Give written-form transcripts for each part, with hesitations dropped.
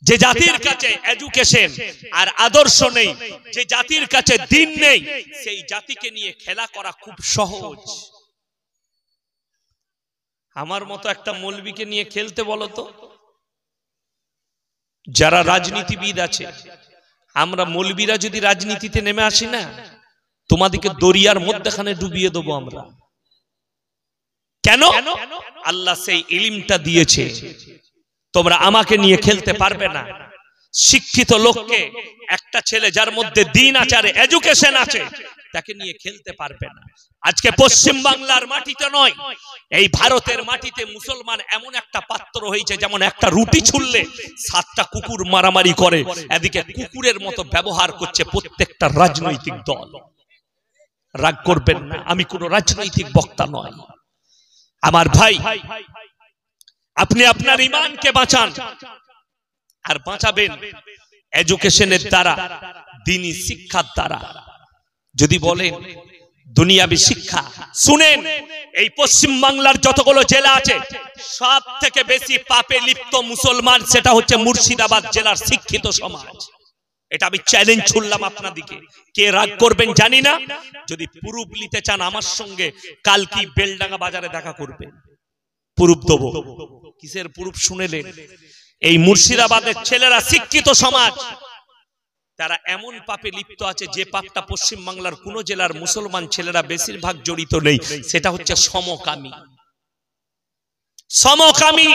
যে জাতির কাছে এডুকেশন আর আদর্শ নেই, যে জাতির কাছে দিন নেই, সেই জাতিকে নিয়ে খেলা করা খুব সহজ। আমার মতো একটা মৌলবীকে নিয়ে খেলতে বলো তো। যারা রাজনীতিবিদ আছে, আমরা মৌলবীরা যদি রাজনীতিতে নেমে আসি না, তোমাদেরকে দরিয়ার মধ্যখানে ডুবিয়ে দেবো আমরা। কেন? আল্লাহ সেই ইলমটা দিয়েছে, তোমরা আমাকে নিয়ে খেলতে পারবে না। শিক্ষিত লোককে, একটা ছেলে যার মধ্যে দিন আচারে এডুকেশন আছে, তাকে নিয়ে খেলতে পারবে না। আজকে পশ্চিম বাংলার মাটিতে নয়, এই ভারতের মাটিতে মুসলমান এমন একটা পাত্র হয়েছে, যেমন একটা রুটি ছুললে 7টা কুকুর মারামারি করে, এদিকে কুকুরের মতো ব্যবহার করছে প্রত্যেকটা রাজনৈতিক দল। রাগ করবেন না, আমি কোন রাজনৈতিক বক্তা নয়। আমার ভাই, আপনি আপনার ঈমানকে বাঁচান, আর বাঁচাবেন এডুকেশনের দ্বারা, দ্বীনি শিক্ষার দ্বারা। যদি বলেন দুনিয়াবি শিক্ষা, শুনেন, এই পশ্চিম বাংলার যতগুলো জেলা আছে, সব থেকে বেশি পাপে লিপ্ত মুসলমান, সেটা হচ্ছে মুর্শিদাবাদ জেলার শিক্ষিত সমাজ। এটা আমি চ্যালেঞ্জ ছুড়লাম আপনাদিকে। কে রাগ করবেন জানি না। যদি প্রুফ নিতে চান আমার সঙ্গে, কাল কি বেলডাঙ্গা বাজারে দেখা করবেন, প্রুফ দেবো। কিসের প্রুফ শুনেলেন? এই মুর্শিদাবাদের ছেলেরা শিক্ষিত সমাজ, তারা এমন পাপে লিপ্ত আছে, যে পাপটা পশ্চিম বাংলার কোন জেলার মুসলমান ছেলেরা বেশিরভাগ জড়িত নেই, সেটা হচ্ছে সমকামী। সমকামী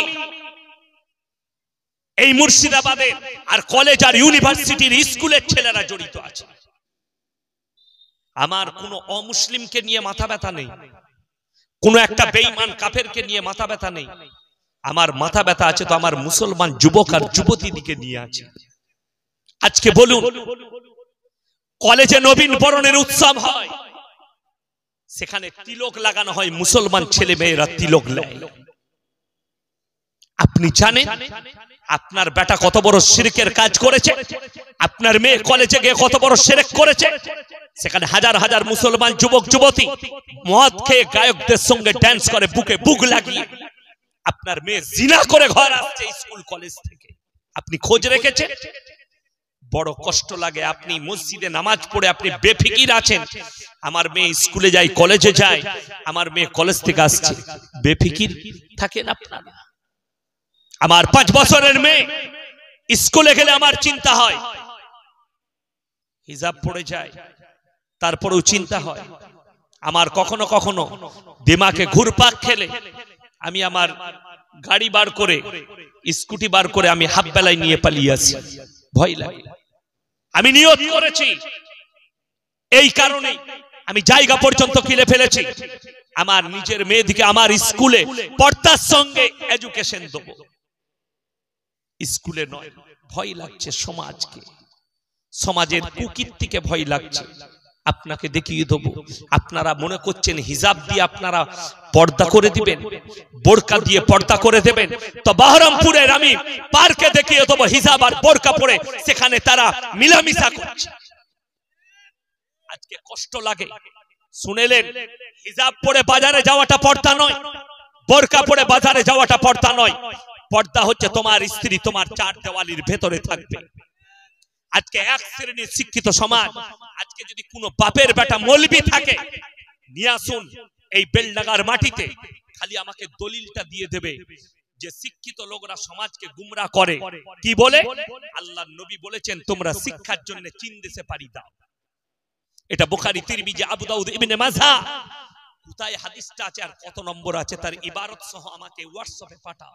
এই মুর্শিদাবাদের আর কলেজ আর ইউনিভার্সিটির স্কুলের ছেলেরা জড়িত আছে। আমার কোন অমুসলিমকে নিয়ে মাথা ব্যথা নেই, কোন একটা বেঈমান কাফেরকে নিয়ে মাথা ব্যথা নেই। আমার মাথা ব্যথা আছে তো আমার মুসলমান যুবক আর যুবতীদিকে নিয়ে আছে। আজকে বলুন, কলেজে নবীন বরণের উৎসব হয়, সেখানে তিলক লাগানো হয়, মুসলমান ছেলে মেয়েরা তিলক লাগায়। আপনি জানেন আপনার বেটা কত বড় শিরকের কাজ করেছে? আপনার মেয়ে কলেজে গিয়ে কত বড় শিরক করেছে? সেখানে হাজার হাজার মুসলমান যুবক যুবতী মদ খেয়ে গায়কদের সঙ্গে ড্যান্স করে, বুকে বুক লাগিয়ে। আপনার মেয়ে জিনা করে ঘর আসছে স্কুল কলেজ থেকে, আপনি খোঁজ রেখেছেন? বড় কষ্ট লাগে। আপনি মসজিদে নামাজ পড়ে আপনি বেফিকির আছেন, আমার মেয়ে স্কুলে যায়, কলেজে যায়, আমার মেয়ে কলেজ থেকে আসছে, বেফিকির থাকেন আপনারা। আমার 5 বছরের মেয়ে স্কুলে গেলে আমার চিন্তা হয়, হিজাব পড়ে যায়, তারপরেও চিন্তা হয়। আমার কখনো কখনো দিমাগে ঘুরপাক খেলে আমি আমার গাড়ি বার করে, স্কুটি বার করে আমি হাফ বেলায় নিয়ে পালিয়ে আসি, ভয় লাগে। আমি নিয়ত করেছি, এই কারণে আমি জায়গা পর্যন্ত কিনে ফেলেছি, আমার নিজের মেয়েদিকে আমার স্কুলে পর্দার সঙ্গে এডুকেশন দেবো। স্কুলে নয়, ভয় লাগছে সমাজকে, সমাজের কুকীর্তিকে ভয় লাগছে। আপনাকে দেখিয়ে দেবো, আপনারা মনে করছেন হিজাব দিয়ে আপনারা পর্দা করে দিবেন, বোরকা দিয়ে পর্দা করে দেবেন, তো বহরমপুরের আমি পার্কে দেখিয়ে দেবো হিজাব আর বোরকা পরে সেখানে তারা মিলামিশা করছে। আজকে কষ্ট লাগে, শুনেলেন? হিজাব পরে বাজারে যাওয়াটা পর্দা নয়, বোরকা পরে বাজারে যাওয়াটা পর্দা নয়। পর্দা হচ্ছে তোমার স্ত্রী তোমার 4 দেওয়ালির ভেতরে থাকবে। আজকে এক শ্রেণীর শিক্ষিত সমাজ, আজকে যদি কোনো বাপের বেটা মৌলবি থাকে, নিয়ে আসুন এই বেলডাঙ্গার মাটিতে, খালি আমাকে দলিলটা দিয়ে দেবে যে শিক্ষিত লোকরা সমাজকে গুমরাহ করে। কি বলে? আল্লাহর নবী বলেছেন তোমরা শিক্ষার জন্য চীন দেশে পাড়ি দাও। এটা বুখারী, তিরমিজি, আবু দাউদ, ইবনে মাজাহ। কোথায় হাদিসটা আছে আর কত নম্বর আছে তার ইবারত সহ আমাকে হোয়াটসঅ্যাপে পাঠাও।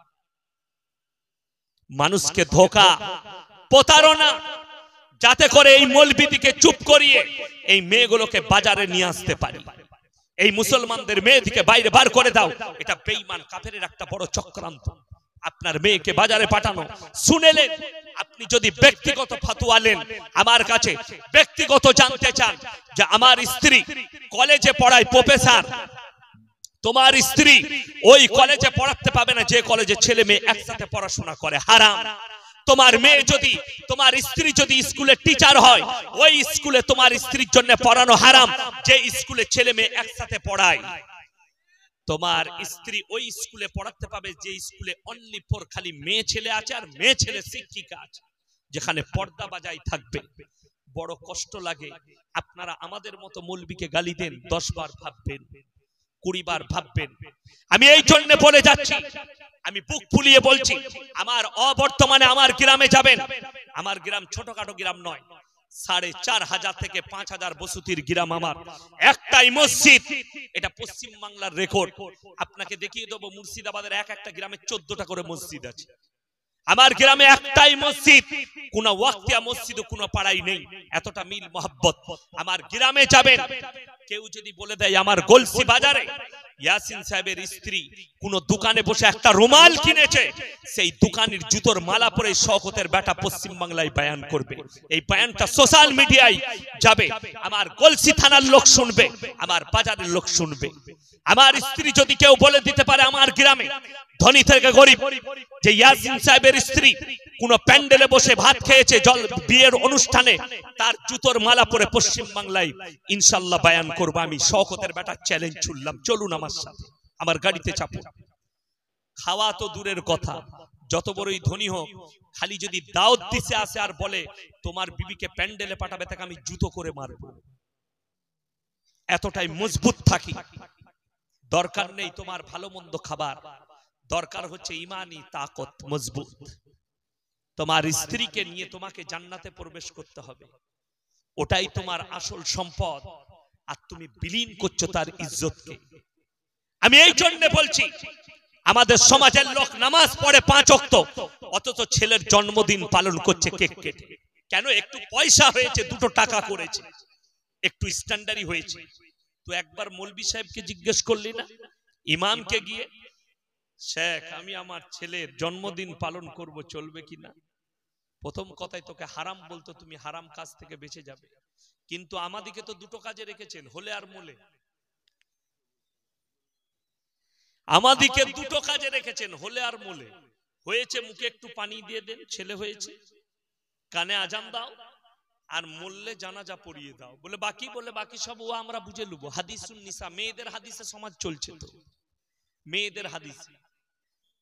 মানুষকে ধোঁকা, প্রতারণা, যাতে করে এই মৌলবীদিকে চুপ করিয়ে এই মেয়েগুলোকে বাজারে নিয়ে আসতে পারি। এই মুসলমানদের মেয়েদিকে বাইরে বার করে দাও, এটা বেঈমান কাফেরের একটা বড় চক্রান্ত। আপনার মেয়েকে বাজারে পাঠানো। শুনেলেন? আপনি যদি ব্যক্তিগত ফতোয়া নেন আমার কাছে, ব্যক্তিগত জানতে চান যে আমার স্ত্রী কলেজে পড়ায় প্রফেসর, তোমার স্ত্রী ওই কলেজে পড়াতে পাবে না যে কলেজে ছেলে মেয়ে একসাথে পড়াশোনা করে, হারাম। তোমার মেয়ে যদি, তোমার স্ত্রী যদি স্কুলে টিচার হয়, ওই স্কুলে তোমার স্ত্রীর জন্য পড়ানো হারাম যে স্কুলে ছেলে মেয়ে একসাথে পড়ায়। তোমার স্ত্রী ওই স্কুলে পড়াতে পাবে যে স্কুলে অনলি ফর খালি মেয়ে ছেলে আছে আর মেয়ে ছেলে শিক্ষিকা আছে, যেখানে পর্দা বাজাই থাকবে। বড় কষ্ট লাগে। আপনারা আমাদের মতো মৌলবীকে গালি দেন, 10 বার ভাববেন, 20 বার ভাববেন। আমি এই জন্য বলে যাচ্ছি, আমি বুক ফুলিয়ে বলছি, আমার অবর্তমানে আমার গ্রামে যাবেন। আমার গ্রাম ছোটখাটো গ্রাম নয়, 4,500 থেকে 5,000 বসতির গ্রাম। আমার একটাই মসজিদ, এটা পশ্চিম বাংলার রেকর্ড। আপনাকে দেখিয়ে দেবো মুর্শিদাবাদের এক একটা গ্রামে 14টা করে মসজিদ আছে। আমার গ্রামে একটাই মসজিদ, কোন ওয়াক্তিয়া মসজিদ কোন পাড়াই নেই। এতটা মিল মোহাব্বত। আমার গ্রামে যাবেন, কেউ যদি বলে দেয় আমার গলসি বাজারে ইয়াসিন সাহেবের স্ত্রী কোন দোকানে বসে একটা রুমাল কিনেছে, সেই দোকানের জুতোর মালা পরে শওকতের বেটা পশ্চিম বাংলায় বয়ান করবে। এই বয়ানটা সোশ্যাল মিডিয়ায় যাবে, আমার গলসি থানার লোক শুনবে, আমার বাজারের লোক শুনবে। আমার স্ত্রী যদি কেউ বলে দিতে পারে আমার গ্রামে ধনী থেকে গরিব যে ইয়াসিন সাহেবের স্ত্রী কোন প্যান্ডেলে বসে ভাত খেয়েছে জল বিয়ের অনুষ্ঠানে, তার জুতোর মালা পরে পশ্চিম বাংলায় ইনশাআল্লাহ বয়ান করব। আমি শওকতের বেটা চ্যালেঞ্জ ছুড়লাম, চলুন আমার সাথে, আমার গাড়িতে চাপুন। খাওয়া তো দূরের কথা, যত বড়ই ধনী হোক, খালি যদি দাওয়াত দিতে আসে আর বলে তোমার বিবিকে প্যান্ডেলে পাঠাবে, তাকে আমি জুতো করে মারব। এতটাই মজবুত থাকি। দরকার নেই তোমার ভালো মন্দ খাবার, দরকার হচ্ছে ইমানি তাকত মজবুত। তোমার স্ত্রীকে নিয়ে তোমাকে জান্নাতে প্রবেশ করতে হবে, ওটাই তোমার আসল সম্পদ। আর তুমি বিলীন করছো তার ইজ্জতকে। আমি এই জন্য বলছি, আমাদের সমাজের লোক নামাজ পড়ে 5 ওয়াক্ত, অথচ ছেলের জন্মদিন পালন করছে কেক কেটে। কেন? একটু পয়সা হয়েছে, 2 টাকা করেছে, একটু স্ট্যান্ডার্ডই হয়েছে। তো একবার মৌলভী সাহেবকে জিজ্ঞেস করলি না, ইমামকে গিয়ে, শেখ আমি আমার ছেলের জন্মদিন পালন করব, চলবে কিনা? প্রথম কথাই তোকে হারাম বলতো, তুমি হারাম কাজ থেকে বেঁচে যাবে। কিন্তু আমাদিকে তো 2টো কাজে রেখেছেন, হলে আর মোলে। আমাদিকে 2টো কাজে রেখেছেন, হলে আর মোলে। হয়েছে মুখে একটু পানি দিয়ে দেন, ছেলে হয়েছে, কানে আজান দাও, আর মোল্লে জানাজা পড়িয়ে দাও। বলে বাকি সব ও আমরা বুঝে লুবো। হাদিসুন নিসা, মেয়েদের হাদিসে সমাজ চলছে। তো মেয়েদের হাদিসে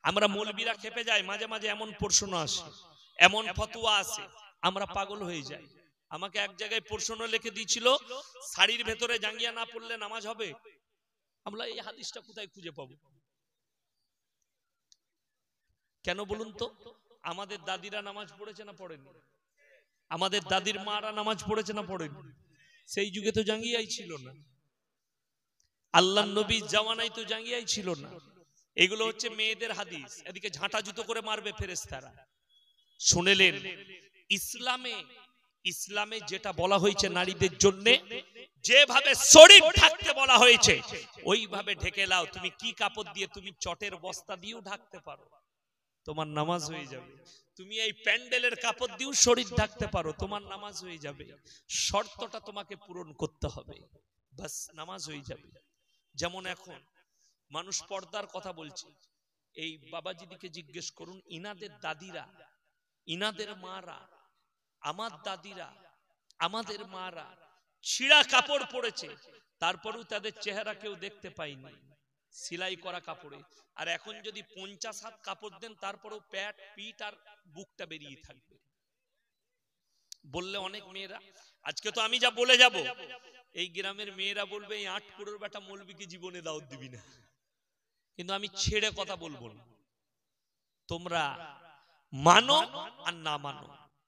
আমরা মৌলবীরা খেপে যাই, মাঝে মাঝে এমন প্রশ্ন আসে, এমন ফতোয়া আসে, আমরা পাগল হয়ে যাই। আমাকে এক জায়গায় প্রশ্ন লিখে দিয়েছিল, শাড়ির ভেতরে জাঙ্গিয়া না পড়লে নামাজ হবে। আমরা এই হাদিসটা কোথায় খুঁজে পাবো? কেন বলুন তো? আমাদের দাদিরা নামাজ পড়েছে না পড়েনি? আমাদের দাদির মারা নামাজ পড়েছে না পড়েনি? সেই যুগে তো জাঙ্গিয়াই ছিল না, আল্লাহর নবীর জামানায় তো জাঙ্গিয়াই ছিল না। এগুলো হচ্ছে মেয়েদের হাদিস। এদিকে ঝাঁটা জুতো করে মারবে ফেরেশতারা। শুনেলেন, ইসলামে যেটা বলা হয়েছে নারীদের জন্য, যেভাবে শরীর ঢাকতে বলা হয়েছে ওইভাবে ঢেকে নাও। তুমি কি কাপড় দিয়ে? তুমি চটের বস্তা দিয়েও ঢাকতে পারো, তোমার নামাজ হয়ে যাবে। তুমি এই প্যান্ডেলের কাপড় দিয়েও শরীর ঢাকতে পারো, তোমার নামাজ হয়ে যাবে। শর্তটা তোমাকে পূরণ করতে হবে, বাস নামাজ হয়ে যাবে। যেমন এখন মানুষ পর্দার কথা বলছে, এই বাবাজিদিকে জিজ্ঞেস করুন, ইনাদের দাদিরা, ইনাদের মারা, আমার দাদিরা, আমাদের মারা ছিঁড়া কাপড় পরেছে, তারপরেও তাদের চেহারা কেউ দেখতে পায়নি, সেলাই করা কাপড়ে। আর এখন যদি 50 হাত কাপড় দেন, তারপরেও পেট, পিঠ আর বুকটা বেরিয়ে থাকবে। বললে অনেক মেয়েরা, আজকে তো আমি যা বলে যাব, এই গ্রামের মেয়েরা বলবে এই 8 করোড় বেটা মৌলবীকে জীবনে দাওয়াত দিবি না। কিন্তু আমি ছেড়ে কথা বলবো না, তোমরা মানো আর না মানো,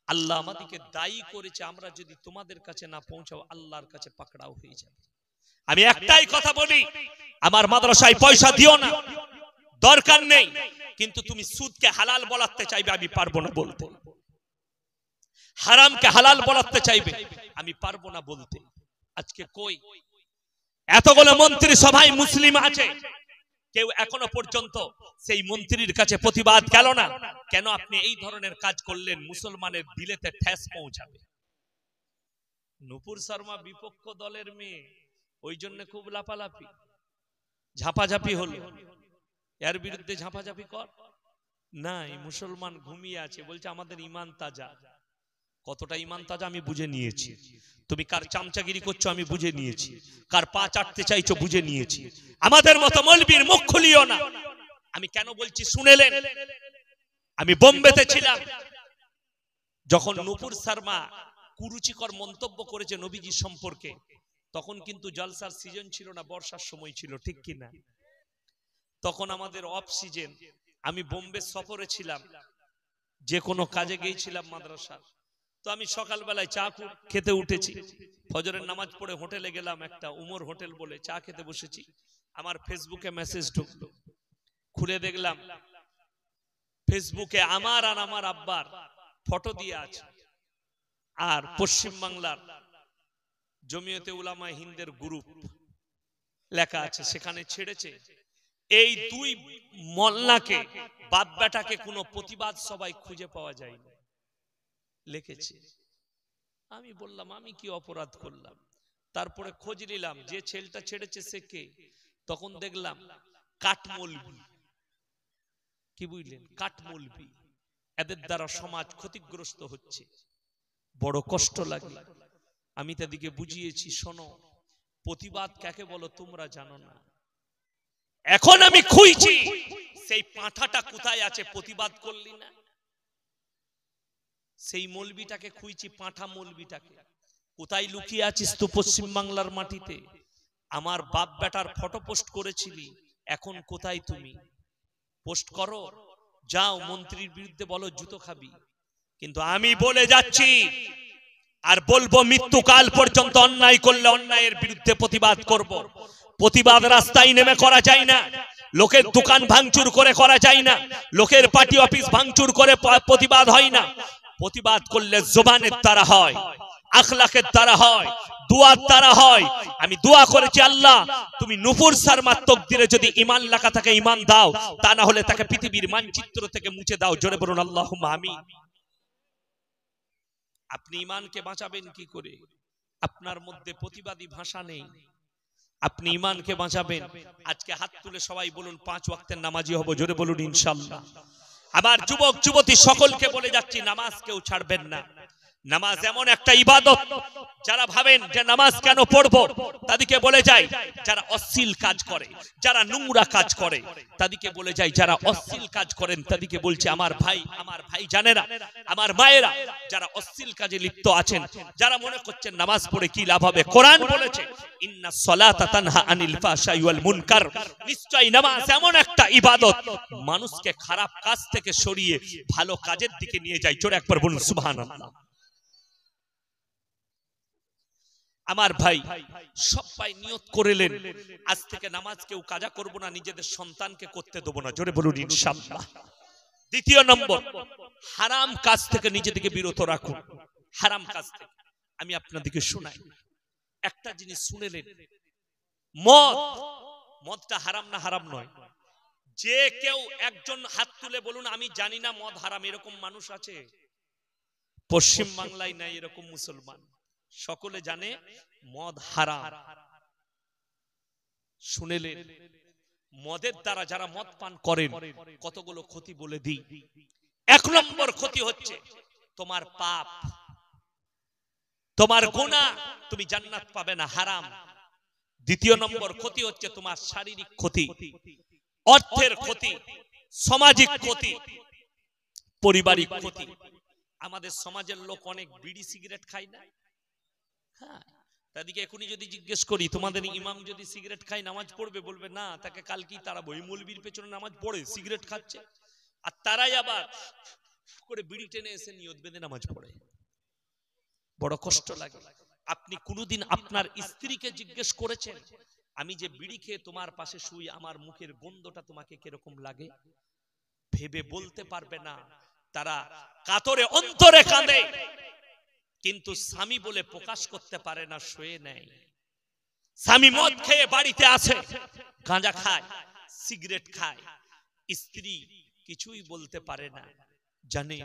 আল্লাহ আমাদেরকে দায়ী করেছে। আমরা যদি তোমাদের কাছে না পৌঁছাও, আল্লাহর কাছে পাকড়াও হয়ে যাবে। আমি একটাই কথা বলি, আমার মাদ্রাসায় পয়সা দিও না, দরকার নেই। কিন্তু তুমি সুদকে হালাল বলাতে চাইবে, আমি পারবো না বলতে। হারামকে হালাল বলাতে চাইবে, আমি পারবো না বলতে। আজকে কই এতগুলো মন্ত্রী সভায় মুসলিম আছে, কেউ এখনো পর্যন্ত সেই মন্ত্রীর কাছে প্রতিবাদ গেল না। কেন আপনি এই ধরনের কাজ করলেন? মুসলমানের দিলেতে ঠেস পৌঁছাবে। নূপুর শর্মা বিপক্ষ দলের মেয়ে, ওই জন্য খুব লাপালাপি ঝাপাঝাপি হলো। এর বিরুদ্ধে ঝাপাঝাপি কর নাই, মুসলমান ঘুমিয়ে আছে, বলছে আমাদের ইমান তাজা। কতটা ইমান তাজা আমি বুঝে নিয়েছি। তুমি কার চামচাগিরি করছো আমি বুঝে নিয়েছি, কার পা চাটতে চাইছো বুঝে নিয়েছি। আমাদের মতো মৌলবীর মুখ খুলিও না। আমি কেন বলছি শুনেলেন? আমি বোম্বেতে ছিলাম, যখন নূপুর শর্মা কুরুচিকর মন্তব্য করেছে নবীজি সম্পর্কে, তখন কিন্তু জলসার সিজন ছিল না, বর্ষার সময় ছিল, ঠিক কি না? তখন আমাদের অফ সিজন। আমি বোম্বে সফরে ছিলাম, যে কোনো কাজে গিয়েছিলাম মাদ্রাসা। তো আমি সকালবেলায় চা খেতে উঠেছি, ফজরের নামাজ পড়ে হোটেলে গেলাম, একটা উমর হোটেল বলে, চা খেতে বসেছি। আমার ফেসবুকে মেসেজ ঢুকলো, খুলে দেখলাম ফেসবুকে আমার আর আমার আব্বার ফটো দিয়ে আছে, আর পশ্চিম বাংলার জমিয়তে উলামা হিন্দের গ্রুপ লেখা আছে। সেখানে ছেড়েছে এই দুই মোল্লাকে, বাপ বেটাকে কোনো প্রতিবাদ সবাই খুঁজে পাওয়া যায়নি, লিখেছে। আমি বললাম আমি কি অপরাধ করলাম? তারপরে খোঁজ নিলাম যে ছেলেটা ছেড়েছে সে কে। তখন দেখলাম কাঠমৌলবি। কি বুঝলেন? কাঠমৌলবি। এদের দ্বারা সমাজ ক্ষতিগ্রস্ত হচ্ছে, বড় কষ্ট লাগে। আমি তাদেরকে বুঝিয়েছি, শোনো, প্রতিবাদ কাকে বলো তোমরা জানো না। এখন আমি খুঁজছি সেই পাঁঠাটা কোথায় আছে, প্রতিবাদ করলি না। সেই মৌলবিটাকে খুঁজছি, পাঁঠা মৌলবিটাকে। কোথায় লুকিয়ে আছিস তো পশ্চিম বাংলার মাটিতে? আমার বাপ বেটার ফটো পোস্ট করেছিলি, এখন কোথায় তুমি? পোস্ট করো, যাও মন্ত্রীর বিরুদ্ধে বলো, জুতো খাবি। কিন্তু আমি বলে যাচ্ছি আর বলবো, মৃত্যুকাল পর্যন্ত অন্যায় করলে অন্যায়ের বিরুদ্ধে প্রতিবাদ করব। প্রতিবাদ রাস্তায় নেমে করা যায় না, লোকের দোকান ভাঙচুর করে করা যায় না, লোকের পার্টি অফিস ভাঙচুর করে প্রতিবাদ হয় না। প্রতিবাদ করলে জবানের দ্বারা হয়, আখলাকের দ্বারা হয়, দুয়ার দ্বারা হয়। আমি দোয়া করেছি, আল্লাহ তুমি নূপুর শর্মার তকদিরে যদি ঈমান লেখা থাকে ঈমান দাও, তা না হলে তাকে পৃথিবীর মানচিত্র থেকে মুছে দাও। জোরে বলুন আল্লাহুম্মা আমিন। আপনি ঈমানকে বাঁচাবেন কি করে? আপনার মধ্যে প্রতিবাদী ভাষা নেই, আপনি ঈমানকে বাঁচাবেন। আজকে হাত তুলে সবাই বলুন 5 ওয়াক্তের নামাজি হব। জোরে বলুন ইনশাআল্লাহ। আবার যুবক যুবতী সকলকে বলে যাচ্ছি, নামাজ কেউ ছাড়বেন না। নামাজ এমন একটা ইবাদত, যারা ভাবেন যে নামাজ কেন পড়বো, তাদেরকে বলে যাই যারা অশ্লীল কাজ করে, যারা নোংরা কাজ করে, তাদেরকে বলে যাই যারা অশ্লীল কাজ করেন, তাদেরকে বলছে আমার ভাই জানেরা, আমার মায়েরা, যারা অশ্লীল কাজে লিপ্ত আছেন, যারা মনে করছেন নামাজ পড়ে কি লাভ হবে, কোরআন বলেছে ইন্নাস সালাতা তানহা আনিল ফাহশাই ওয়াল মুনকার। নিশ্চয়ই নামাজ এমন একটা ইবাদত, মানুষকে খারাপ কাজ থেকে সরিয়ে ভালো কাজের দিকে নিয়ে যায়। জোরে একবার বলুন সুবহানাল্লাহ। আমার ভাই সবাই নিয়ত করেলেন, আজ থেকে নামাজ কেউ কাজা করব না, নিজেদের সন্তানকে করতে দেব না। জোরে বলুন ইনশাআল্লাহ। দ্বিতীয় নম্বর, হারাম কাজ থেকে নিজেদেরকে বিরত রাখুন। হারাম কাজ থেকে আমি আপনাদেরকে শোনাই একটা জিনিস, শুনেলেন, মদটা হারাম না হারাম নয়? যে কেউ একজন হাত তুলে বলুন আমি জানি না মদ হারাম, এরকম মানুষ আছে? পশ্চিম বাংলায় নাই এরকম মুসলমান, সকলে জানে মদ হারাম। শুনেলেন, মদের দ্বারা যারা মদ পান করেন কতগুলো ক্ষতি বলে দিই। 1 নম্বর ক্ষতি হচ্ছে তোমার পাপ, তোমার গুনাহ, তুমি জান্নাত পাবে না, হারাম। দ্বিতীয় নম্বর ক্ষতি হচ্ছে তোমার শারীরিক ক্ষতি, অর্থের ক্ষতি, সামাজিক ক্ষতি, পারিবারিক ক্ষতি। আমাদের সমাজের লোক অনেক বিড়ি সিগারেট খায় না? হ্যাঁ, তাদেরকে এখনই যদি জিজ্ঞেস করি তোমাদের ইমাম যদি সিগারেট খায় নামাজ পড়বে, বলবে না, তাকে কালকেই তাড়াবো। এই মৌলবীর পেছনে নামাজ পড়ে, সিগারেট খাচ্ছে, আর তারাই আবার করে বিড়ি টেনে এসে নিয়ত বেঁধে নামাজ পড়ে। বড় কষ্ট লাগে। আপনি কোনদিন আপনার স্ত্রীকে জিজ্ঞেস করেছেন আমি যে বিড়ি খেয়ে তোমার পাশে শুই, আমার মুখের গন্ধটা তোমাকে কিরকম লাগে? ভেবে বলতে পারবে না। তারা কাতরে অন্তরে কাঁদে, কিন্তু স্বামী বলে প্রকাশ করতে পারে না, শুয়ে নেয়। স্বামী মদ খেয়ে বাড়িতে আসে, গাঁজা খায়, সিগারেট খায়, স্ত্রী কিছুই বলতে পারে না। জানে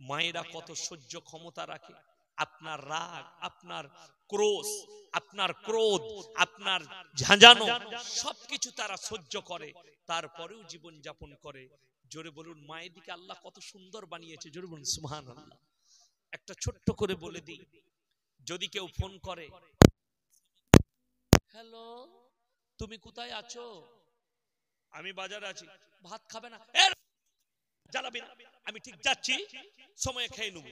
মায়েরা কত সহ্য ক্ষমতা রাখে? আপনার রাগ, আপনার ক্রোধ, আপনার ক্রোধ, আপনার ঝাঁঝানো সবকিছু তারা সহ্য করে, তারপরেও জীবন যাপন করে। জোরে বলুন মায়ের দিকে আল্লাহ কত সুন্দর বানিয়েছে। জোরে বলুন সুবহানাল্লাহ। একটা একটা ছোট্ট করে বলে দিই, যদি কেউ ফোন করে, হ্যালো তুমি কোথায় আছো? আমি বাজারে আছি। ভাত খাবে না? জ্বালাবি না, আমি ঠিক যাচ্ছি, সময়ে খেয়ে নেব।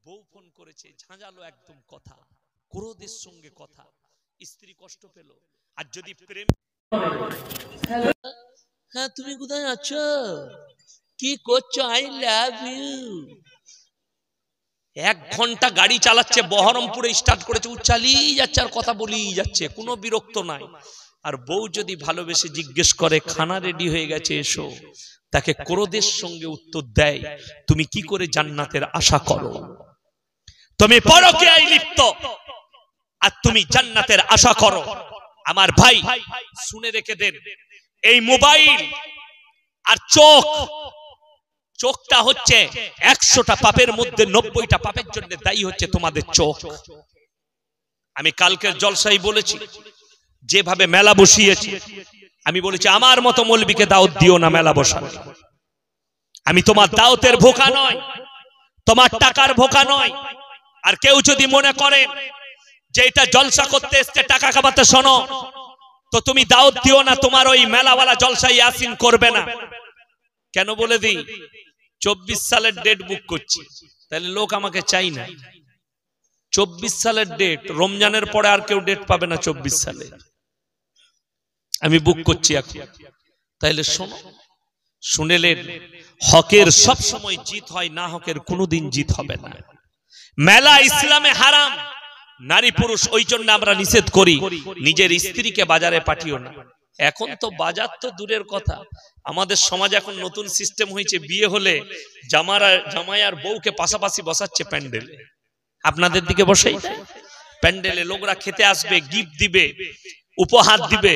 বউ ফোন করেছে, ঝাঁঝালো একদম কথা, ক্রোধের সঙ্গে কথা, স্ত্রী কষ্ট পেল। আর যদি প্রেম, হ্যাঁ তুমি কোথায় আছো, কি করছো, আই লাভ ইউ। 1 ঘন্টা গাড়ি চালাচ্ছে, বহরমপুরে স্টার্ট করেছে, চালিয়ে যাচ্ছে আর কথা বলেই যাচ্ছে, কোনো বিরক্ত নাই। আর বউ যদি ভালোবেসে জিজ্ঞেস করে খানা রেডি হয়ে গেছে এসো, তাকে ক্রোধের সঙ্গে উত্তর দেয়, তুমি কি করে জান্নাতের আশা করো? তুমি পরকীয়ায় লিপ্ত আর তুমি জান্নাতের আশা করো। আমার ভাই শুনে রেখে দেন, এই মোবাইল আর চোখটা হচ্ছে 100টা পাপের মধ্যে 90টা পাপের জন্য দায়ী হচ্ছে তোমাদের চোখ। আমি কালকের জলসাই বলেছি, যেভাবে মেলা বসিয়েছি, আমি বলেছি আমার মতো মৌলবীকে দাওয়াত দিও না মেলা বসানো। আমি তোমার দাওয়াতের ভোকা নয়, তোমার টাকার ভোকা নয়। আর কেউ যদি মনে করেন যে এটা জলসা করতে এসছে টাকা কামাতে, শোনো, তো তুমি দাওয়াত দিও না, তোমার ওই মেলাওয়ালা জলসা ইয়াসিন করবে না। কেন বলে দিই, 24 সালের ডেট বুক করছি, তাহলে লোক আমাকে চাই না। 24 সালের ডেট, রমজানের পরে আর কেউ ডেট পাবে না 24 সালে, আমি বুক করছি এখন। তাইলে শোনো, শুনেলেন, হকের সব সময় জিত হয়, না হকের কোনোদিন জিত হবে না। মেলা ইসলামে হারাম, নারী পুরুষ, ওই জন্য আমরা নিষেধ করি, নিজের স্ত্রীকে বাজারে পাঠিও না। এখন তো বাজার তো দূরের কথা, আমাদের সমাজ এখন নতুন সিস্টেম হয়েছে, বিয়ে হলে জামাই আর বউকে পাশাপাশি বসাচ্ছে প্যান্ডেলে। আপনাদের দিকে বসাই প্যান্ডেলে, লোকরা খেতে আসবে, গিফট দিবে, উপহার দিবে।